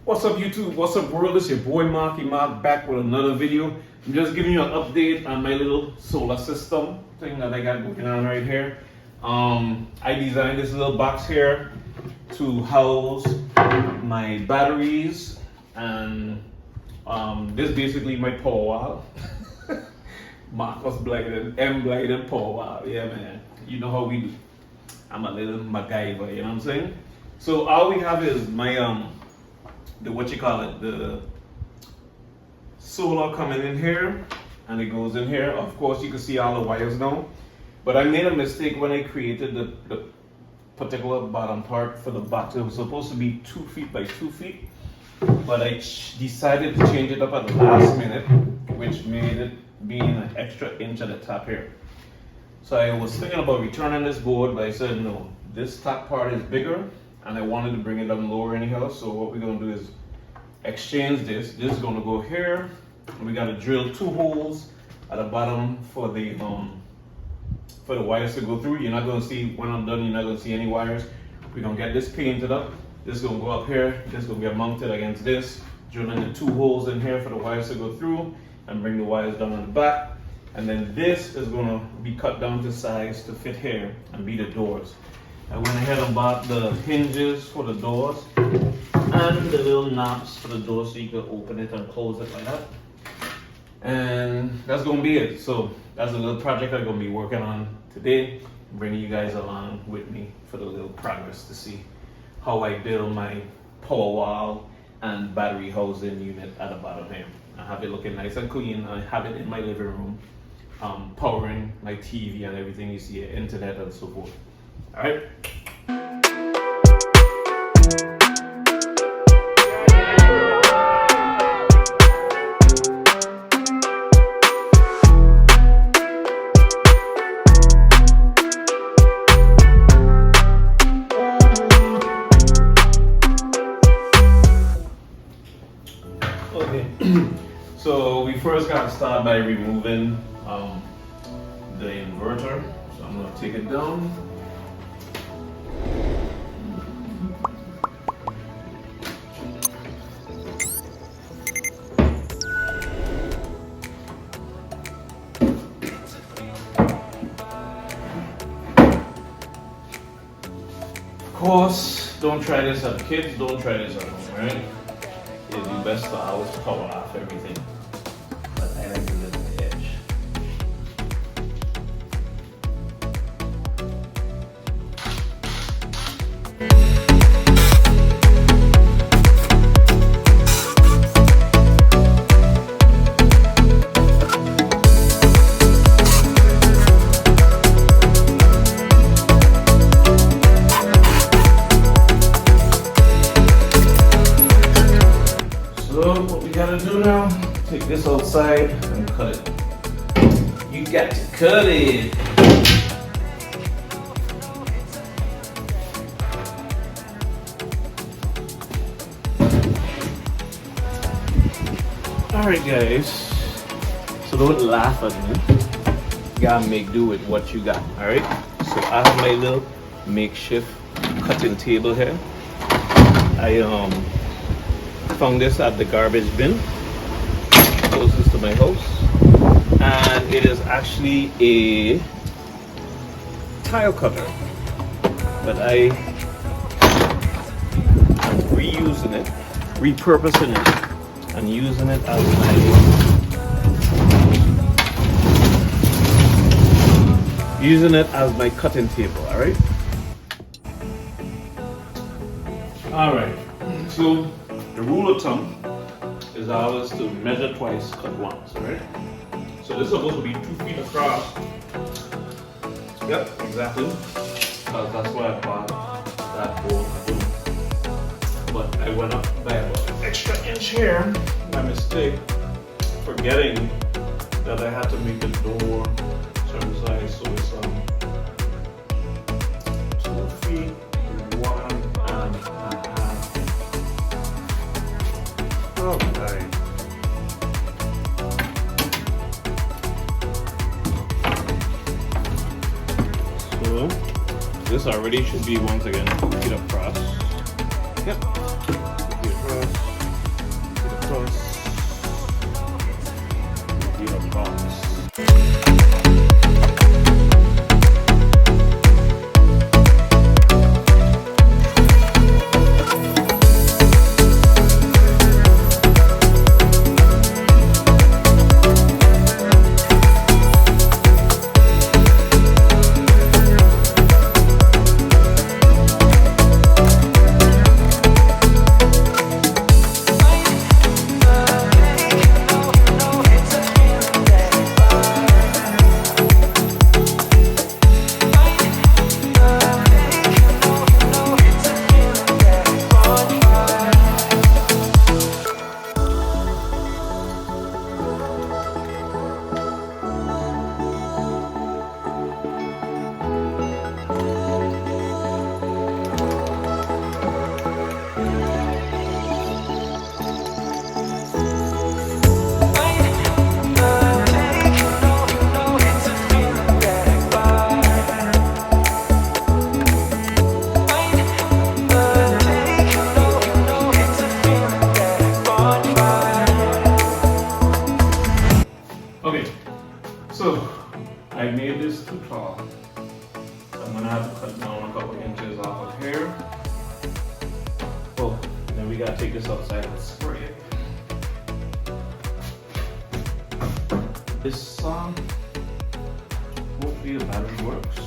What's up YouTube? What's up world? It's your boy Marky Mark back with another video. I'm just giving you an update on my little solar system thing that I got going on right here. I designed this little box here to house my batteries, and this is basically my power wall. Marcus Blighted, M Blighted power wall. Yeah man, you know how we do. I'm a little MacGyver, you know what I'm saying? So all we have is my the solar coming in here, and it goes in here. Of course you can see all the wires now, but I made a mistake when I created the particular bottom part for the box. It was supposed to be 2 feet by 2 feet, but I decided to change it up at the last minute, which made it being an extra inch at the top here. So I was thinking about returning this board, but I said no, this top part is bigger and I wanted to bring it down lower anyhow. So what we're gonna do is exchange this. This is gonna go here, and we gotta drill 2 holes at the bottom for the wires to go through. You're not gonna see, when I'm done, you're not gonna see any wires. We're gonna get this painted up. This is gonna go up here. This is gonna get mounted against this, drilling the 2 holes in here for the wires to go through and bring the wires down on the back. And then this is gonna be cut down to size to fit here and be the doors. I went ahead and bought the hinges for the doors and the little knobs for the doors so you can open it and close it like that. And that's gonna be it. So that's a little project I'm gonna be working on today, bringing you guys along with me for the little progress to see how I build my power wall and battery housing unit at the bottom here. I have it looking nice and clean. I have it in my living room, powering my TV and everything you see, internet and so forth. All right. Okay. So we first got to start by removing the inverter. So I'm going to take it down. Of course, don't try this at kids, don't try this at home, right? It'd be best to always power off everything. But I like to live on the edge. What we gotta do now, take this outside and cut it. You got to cut it. Alright guys, so don't laugh at me. You gotta make do with what you got, alright? So I have my little makeshift cutting table here. I found this at the garbage bin closest to my house, and it is actually a tile cutter, but I am reusing it, repurposing it, and using it as my cutting table. All right, so the rule of thumb is always to measure twice, cut once, right? So this is supposed to be 2 feet across. Yep, exactly. Because that's why I bought that board. But I went up by about an extra inch here, by mistake, forgetting that I had to make the door certain size. So it's 2 feet, 1.5. Okay. So this already should be once again 2 feet across. Yep. 2 feet across. we gotta take this outside and spray it. This hopefully the battery works.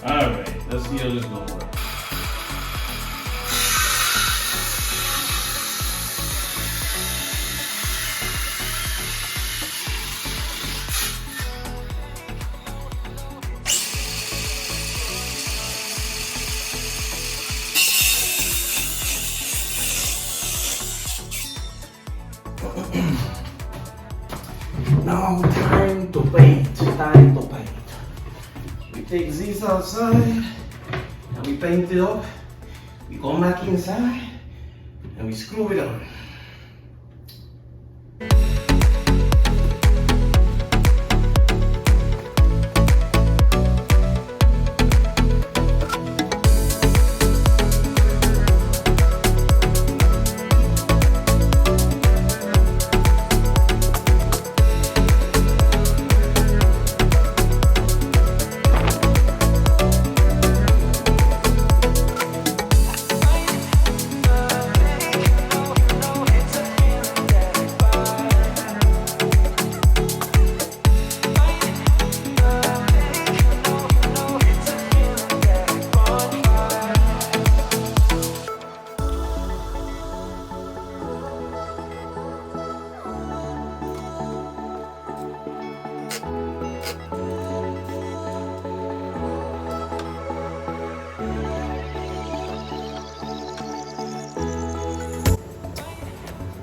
Alright, let's see how this is gonna work. Now time to paint, time to paint. We take this outside and we paint it up. We come back inside and we screw it on.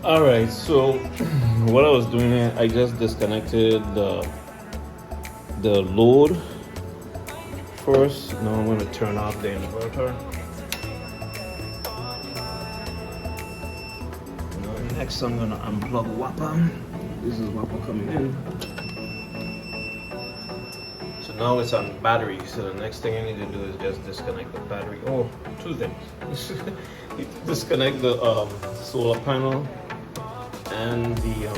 Alright, so what I was doing here, I just disconnected the load first. Now I'm going to turn off the inverter. Next I'm going to unplug Wappa. This is Wappa coming in. So now it's on battery, so the next thing I need to do is just disconnect the battery. Oh, two things. Need to disconnect the solar panel and the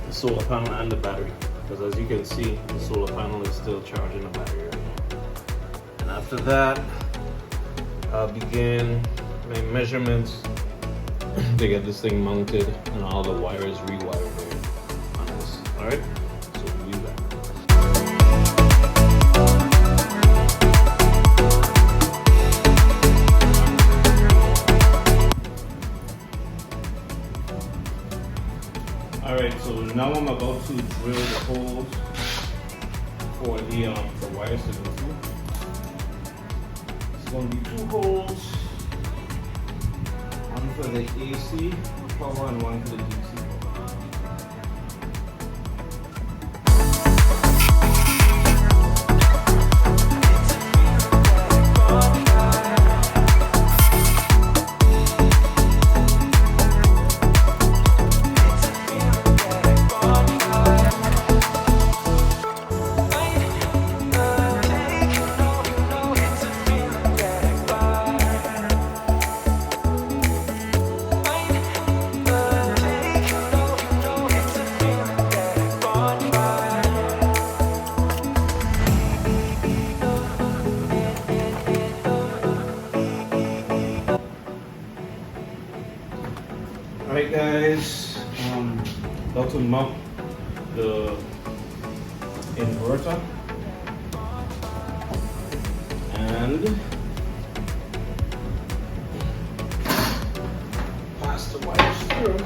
solar panel and the battery, because as you can see, the solar panel is still charging the battery right now. And after that, I'll begin my measurements to get this thing mounted and all the wires rewired on this. All right, so we'll be back. Alright, so now I'm about to drill the holes for the wires to go through. It's going to be two holes, one for the AC power and one for the DC power. Alright guys, about to mount the inverter and pass the wires through.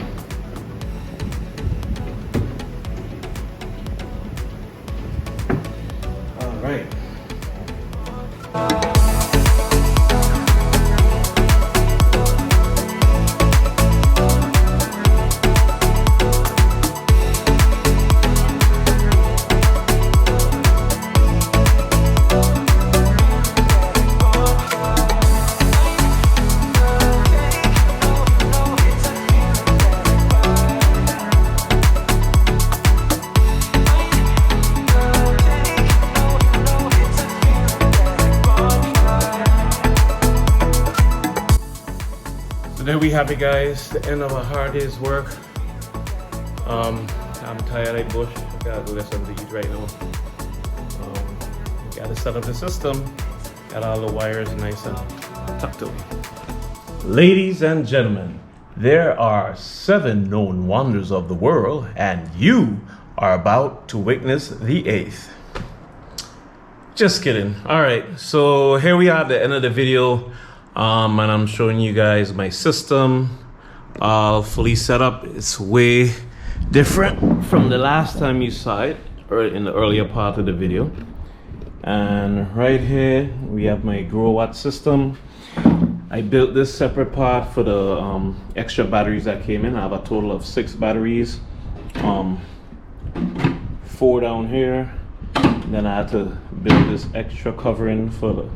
Alright. there we have it, guys. The end of a hard day's work. I'm tired like bush. I gotta go get something to eat right now. Gotta set up the system. Got all the wires nice and tucked away. Ladies and gentlemen, there are 7 known wonders of the world, and you are about to witness the 8th. Just kidding. All right, so here we are at the end of the video, and I'm showing you guys my system fully set up. It's way different from the last time you saw it, or in the earlier part of the video. And right here we have my Growatt system. I built this separate part for the extra batteries that came in. I have a total of 6 batteries, 4 down here. Then I had to build this extra covering for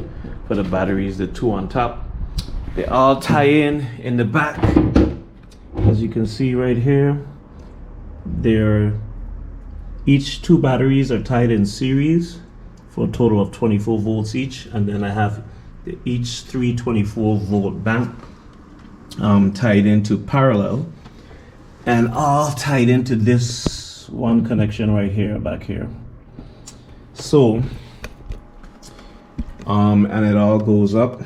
the batteries, the 2 on top. They all tie in the back. As you can see right here, each 2 batteries are tied in series for a total of 24 volts each, and then I have each 3 24-volt bank tied into parallel, and all tied into this one connection right here, back here. So and it all goes up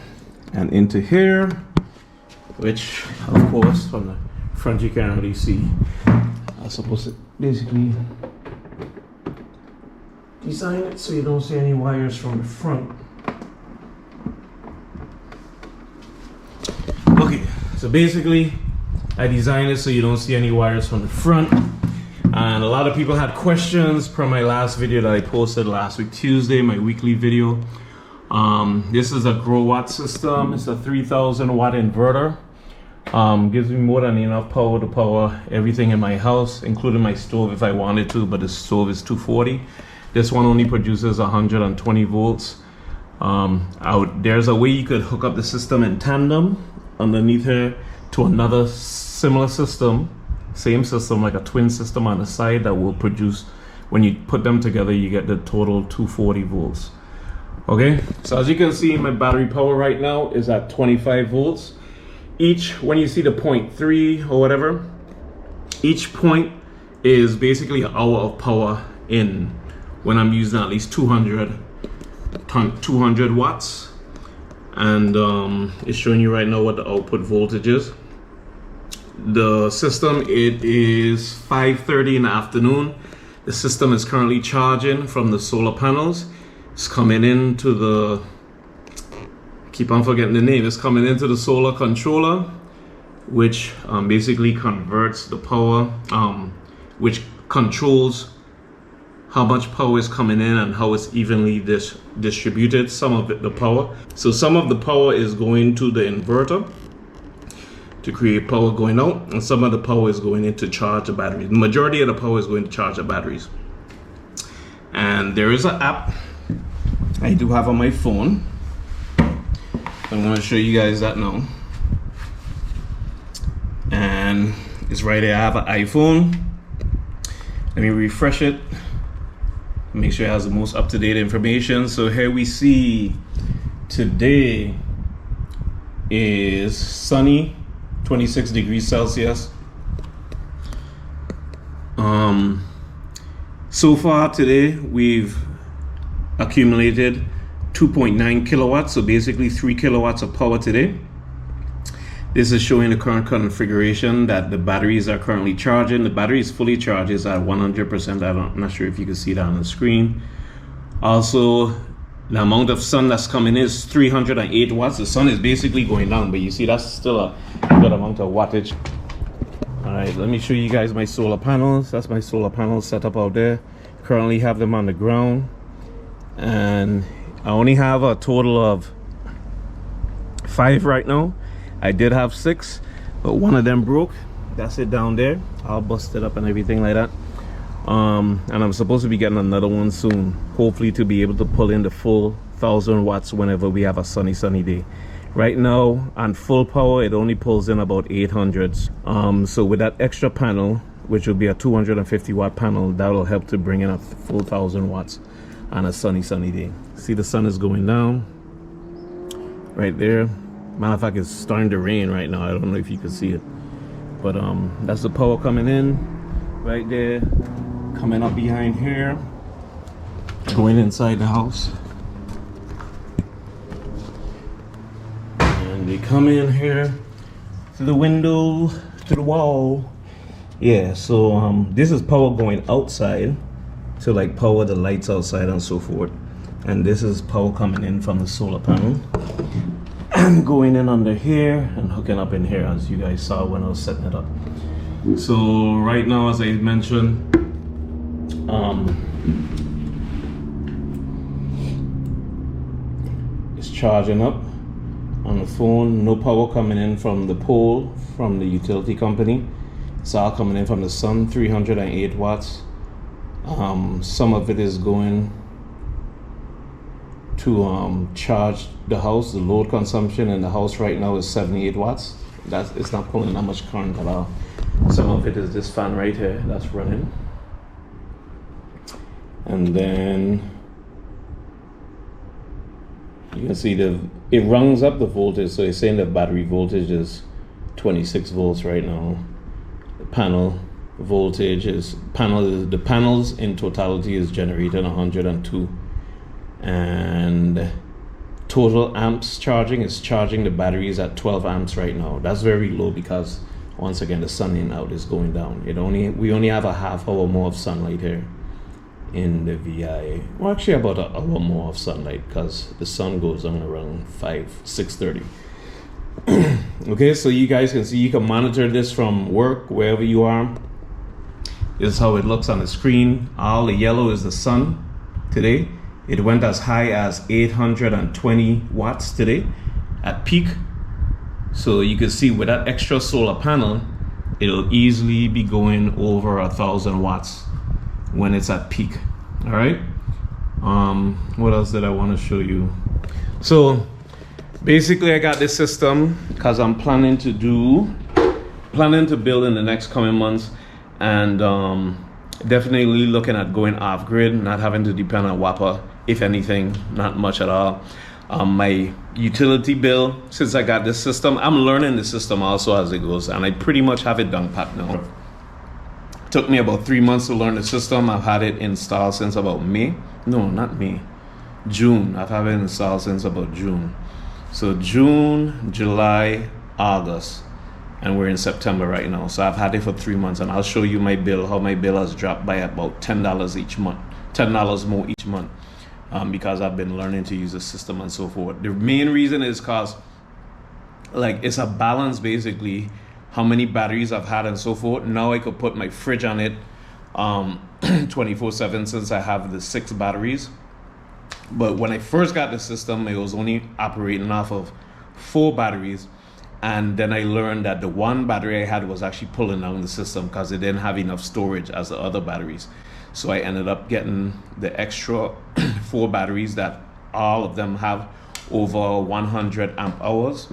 and into here, which of course from the front you can't really see. I'm supposed to basically design it so you don't see any wires from the front. Okay, so basically I designed it so you don't see any wires from the front. And a lot of people had questions from my last video that I posted last week Tuesday, my weekly video. This is a Growatt system. It's a 3000 watt inverter. Gives me more than enough power to power everything in my house, including my stove if I wanted to, but the stove is 240. This one only produces 120 volts. There's a way you could hook up the system in tandem underneath here to another similar system, same system, like a twin system on the side that will produce, when you put them together, you get the total 240 volts. Okay, so as you can see, my battery power right now is at 25 volts. When you see the 0.3 or whatever, each point is basically an hour of power in, when I'm using at least 200 watts. And it's showing you right now what the output voltage is. The system, it is 5:30 in the afternoon. The system is currently charging from the solar panels. It's coming into the, keep on forgetting the name, it's coming into the solar controller, which basically converts the power, which controls how much power is coming in and how it's evenly distributed. Some of the power. So some of the power is going to the inverter to create power going out, and some of the power is going in to charge the batteries. The majority of the power is going to charge the batteries. And there is an app I do have on my phone. I'm going to show you guys that now. And it's right there. I have an iPhone. Let me refresh it. Make sure it has the most up-to-date information. So here we see today is sunny, 26 degrees Celsius. So far today we've accumulated 2.9 kilowatts, so basically 3 kilowatts of power today. This is showing the current configuration that the batteries are currently charging. The battery is fully charged, is at 100%. I'm not sure if you can see that on the screen. Also, the amount of sun that's coming in is 308 watts. The sun is basically going down, but you see that's still a good amount of wattage. All right, let me show you guys my solar panels. That's my solar panels set up out there. Currently have them on the ground, and I only have a total of 5 right now. I did have 6, but one of them broke. That's it down there. I'll bust it up and everything like that. And I'm supposed to be getting another one soon, hopefully to be able to pull in the full 1000 watts whenever we have a sunny day. Right now on full power it only pulls in about 800s. So with that extra panel, which will be a 250 watt panel, that will help to bring in a full 1000 watts on a sunny day. See, the sun is going down right there. Matter of fact, it's starting to rain right now. I don't know if you can see it, but that's the power coming in right there, coming up behind here, going inside the house, and they come in here to the window, to the wall. Yeah, so this is power going outside to like power the lights outside and so forth, and this is power coming in from the solar panel and going in under here and hooking up in here, as you guys saw when I was setting it up. So right now, as I mentioned, it's charging up on the phone. No power coming in from the pole from the utility company. It's all coming in from the sun, 308 watts. Some of it is going to charge the house. The load consumption in the house right now is 78 watts. It's not pulling that much current at all. Some of it is this fan right here that's running. And then you can see it runs up the voltage. So it's saying the battery voltage is 26 volts right now. The panel voltage is the panels in totality is generating 102, and total amps charging is charging the batteries at 12 amps right now. That's very low because once again the sun in out is going down. We only have a half hour more of sunlight here in the VI. Well, actually about an hour more of sunlight because the sun goes on around 6:30. Okay, so you guys can see, you can monitor this from work, wherever you are. This is how it looks on the screen. All the yellow is the sun today. It went as high as 820 watts today at peak. So you can see with that extra solar panel, it'll easily be going over 1,000 watts when it's at peak. All right. What else did I want to show you? So basically, I got this system because I'm planning to build in the next coming months, and definitely looking at going off grid, not having to depend on WAPA, if anything, not much at all. My utility bill, since I got this system, I'm learning the system also as it goes, and I pretty much have it done pat now. It took me about 3 months to learn the system. I've had it installed since about June. I've had it installed since about June. So June, July, August, and we're in September right now. So I've had it for 3 months, and I'll show you my bill, how my bill has dropped by about $10 each month, $10 more each month, because I've been learning to use the system and so forth. The main reason is because, like, it's a balance basically, how many batteries I've had and so forth. Now I could put my fridge on it 24/7 since I have the 6 batteries. But when I first got the system, it was only operating off of 4 batteries. And then I learned that the 1 battery I had was actually pulling down the system because it didn't have enough storage as the other batteries. So I ended up getting the extra 4 batteries that all of them have over 100 amp hours.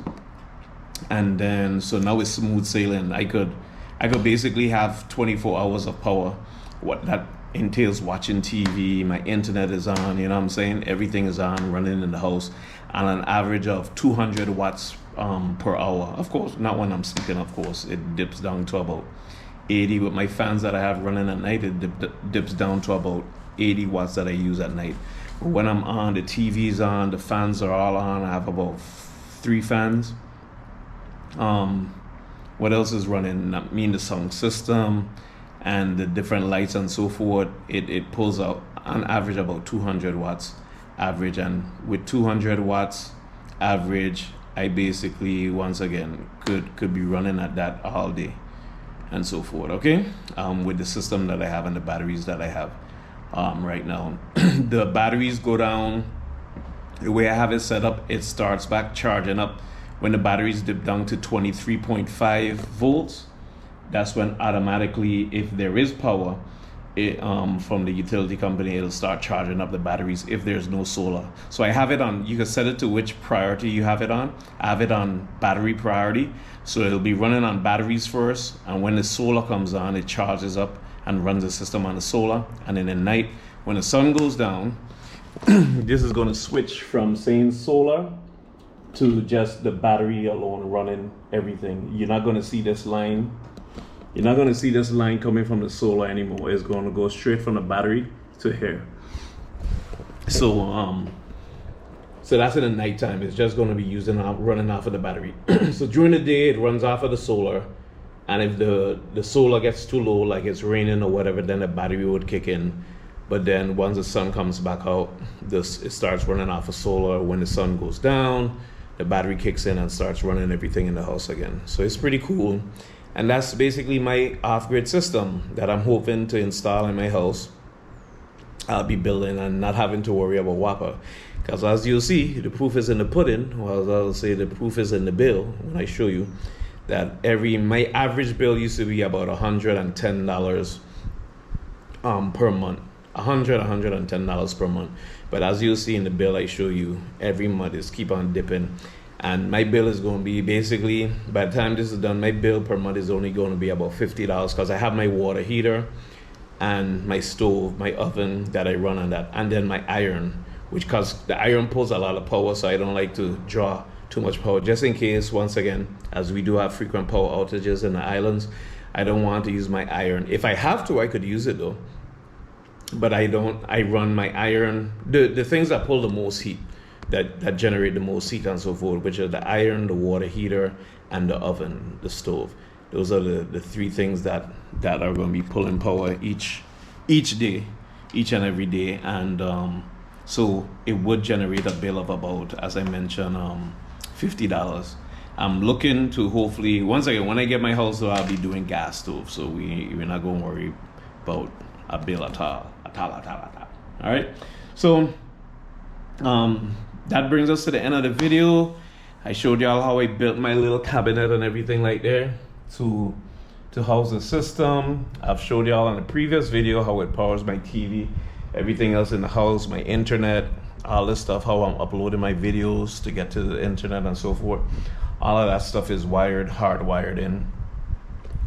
And then, so now it's smooth sailing. I could basically have 24 hours of power. What that entails watching TV, my internet is on, you know what I'm saying? Everything is on, running in the house, on an average of 200 watts per hour. Of course, not when I'm sleeping, of course. It dips down to about 80 with my fans that I have running at night. It dips down to about 80 watts that I use at night. But when I'm on, the TV's on, the fans are all on. I have about 3 fans. What else is running? I mean, the sound system and the different lights and so forth. It pulls out on average about 200 watts average, and with 200 watts average, I basically, once again, could be running at that all day and so forth. Okay, with the system that I have and the batteries that I have right now. The batteries go down. The way I have it set up, it starts back charging up when the batteries dip down to 23.5 volts. That's when automatically, if there is power from the utility company, it'll start charging up the batteries if there's no solar. So I have it on, you can set it to which priority you have it on. I have it on battery priority. So it'll be running on batteries first, and when the solar comes on, it charges up and runs the system on the solar. And then at night, when the sun goes down, this is going to switch from saying solar to just the battery alone running everything. You're not going to see this line. You're not going to see this line coming from the solar anymore. It's going to go straight from the battery to here. So so that's in the nighttime. It's just going to be running off of the battery. So during the day it runs off of the solar, and if the solar gets too low, like it's raining or whatever, then the battery would kick in. But then once the sun comes back out, it starts running off of solar. When the sun goes down, the battery kicks in and starts running everything in the house again. So it's pretty cool. And that's basically my off-grid system that I'm hoping to install in my house. I'll be building and not having to worry about WAPA. Because as you'll see, the proof is in the pudding, or as I'll say, the proof is in the bill when I show you that my average bill used to be about $110 per month. $110 per month. But as you'll see in the bill I show you, every month is keep on dipping. And my bill is going to be basically, by the time this is done, my bill per month is only going to be about $50 because I have my water heater and my stove, my oven that I run on that, and then my iron, which because the iron pulls a lot of power, so I don't like to draw too much power, just in case, once again, as we do have frequent power outages in the islands, I don't want to use my iron. If I have to, I could use it though, but I don't. I run my iron, the things that pull the most heat, that generate the most heat and so forth, which are the iron, the water heater, and the oven, the stove. Those are the three things that are going to be pulling power each day, each and every day. And so it would generate a bill of about, as I mentioned, $50. I'm looking to hopefully, once again, when I get my house, I'll be doing gas stove, so we're not going to worry about a bill at all. All right, so that brings us to the end of the video. I showed y'all how I built my little cabinet and everything like there to house the system. I've showed y'all in the previous video how it powers my TV, everything else in the house, my internet, all this stuff, how I'm uploading my videos to get to the internet and so forth. All of that stuff is hardwired in.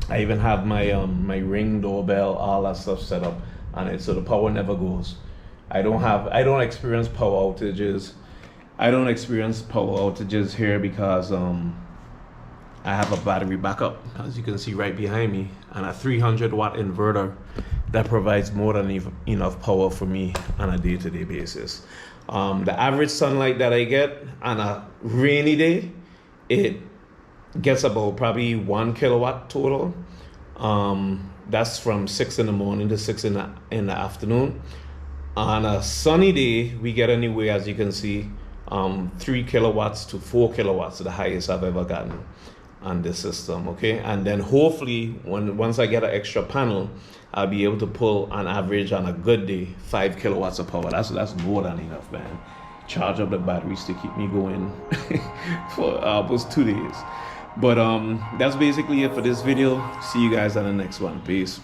I even have my my Ring doorbell, all that stuff set up on it, so the power never goes. I don't experience power outages. I don't experience power outages here because I have a battery backup, as you can see right behind me, and a 300-watt inverter that provides more than enough power for me on a day-to-day basis. The average sunlight that I get on a rainy day, it gets about probably 1 kilowatt total. That's from 6 in the morning to 6 in the afternoon. On a sunny day, we get anywhere, as you can see, 3 kilowatts to 4 kilowatts, the highest I've ever gotten on this system. Okay, and then hopefully once I get an extra panel, I'll be able to pull on average on a good day 5 kilowatts of power. That's more than enough, man. Charge up the batteries to keep me going for almost 2 days. But that's basically it for this video. See you guys on the next one. Peace.